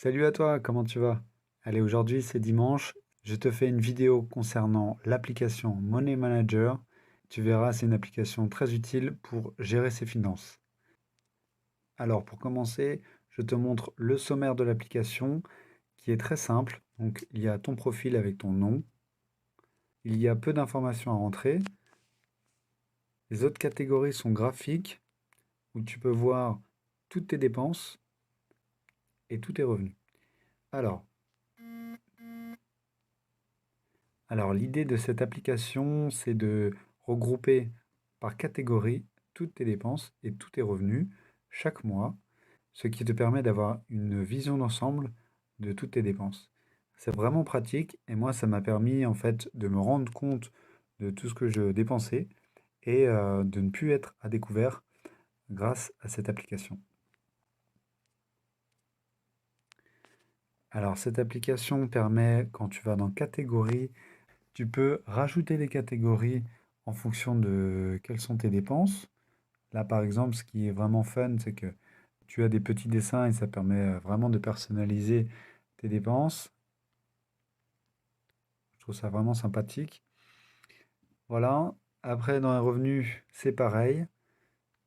Salut à toi, comment tu vas? Allez, aujourd'hui c'est dimanche, je te fais une vidéo concernant l'application Money Manager. Tu verras, c'est une application très utile pour gérer ses finances. Alors pour commencer, je te montre le sommaire de l'application qui est très simple. Donc il y a ton profil avec ton nom, il y a peu d'informations à rentrer. Les autres catégories sont graphiques où tu peux voir toutes tes dépenses et tous tes revenus. Alors, Alors, l'idée de cette application, c'est de regrouper par catégorie toutes tes dépenses et tous tes revenus chaque mois, ce qui te permet d'avoir une vision d'ensemble de toutes tes dépenses. C'est vraiment pratique et moi, ça m'a permis en fait de me rendre compte de tout ce que je dépensais et de ne plus être à découvert grâce à cette application. Alors, cette application permet, quand tu vas dans catégorie, tu peux rajouter des catégories en fonction de quelles sont tes dépenses. Là, par exemple, ce qui est vraiment fun, c'est que tu as des petits dessins et ça permet vraiment de personnaliser tes dépenses. Je trouve ça vraiment sympathique. Voilà. Après, dans les revenus, c'est pareil.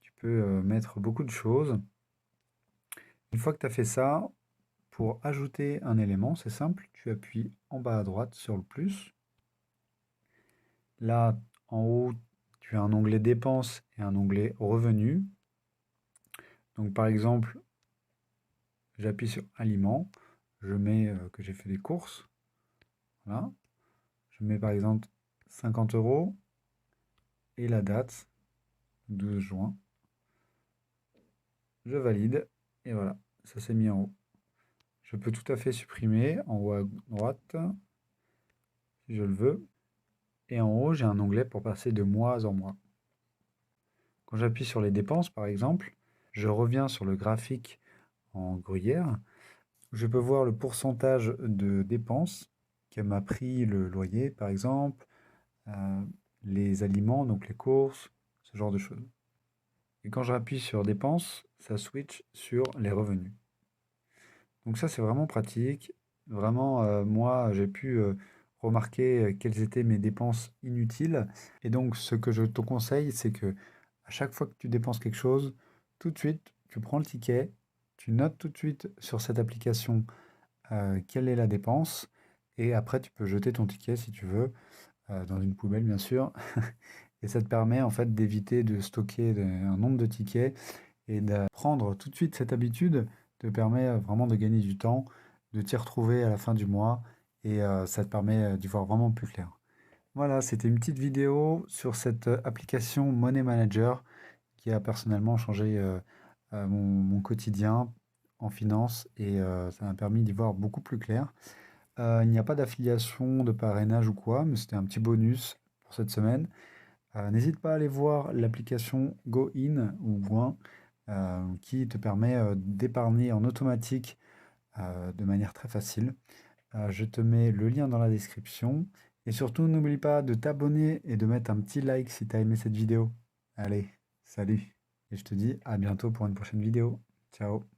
Tu peux mettre beaucoup de choses. Une fois que tu as fait ça, pour ajouter un élément, c'est simple. Tu appuies en bas à droite sur le plus. Là, en haut, tu as un onglet dépenses et un onglet revenus. Donc par exemple, j'appuie sur aliments, je mets que j'ai fait des courses, voilà. Je mets par exemple 50 euros et la date, 12 juin. Je valide et voilà, ça s'est mis en haut. Je peux tout à fait supprimer en haut à droite si je le veux. Et en haut, j'ai un onglet pour passer de mois en mois. Quand j'appuie sur les dépenses, par exemple, je reviens sur le graphique en gruyère. Je peux voir le pourcentage de dépenses que m'a pris le loyer, par exemple, euh, les aliments, donc les courses, ce genre de choses. Et quand je rappuie sur dépenses, ça switch sur les revenus. Donc ça, c'est vraiment pratique. Vraiment, moi, j'ai pu remarquer quelles étaient mes dépenses inutiles. Et donc, ce que je te conseille, c'est que à chaque fois que tu dépenses quelque chose, tout de suite, tu prends le ticket, tu notes tout de suite sur cette application quelle est la dépense, et après, tu peux jeter ton ticket si tu veux, dans une poubelle, bien sûr. Et ça te permet en fait d'éviter de stocker un nombre de tickets et de prendre tout de suite cette habitude te permet vraiment de gagner du temps, de t'y retrouver à la fin du mois et ça te permet d'y voir vraiment plus clair. Voilà, c'était une petite vidéo sur cette application Money Manager qui a personnellement changé mon quotidien en finance et ça m'a permis d'y voir beaucoup plus clair. Il n'y a pas d'affiliation, de parrainage ou quoi, mais c'était un petit bonus pour cette semaine. N'hésite pas à aller voir l'application GoIn ou Goin qui te permet d'épargner en automatique de manière très facile. Je te mets le lien dans la description. Et surtout, n'oublie pas de t'abonner et de mettre un petit like si tu as aimé cette vidéo. Allez, salut. Et je te dis à bientôt pour une prochaine vidéo. Ciao.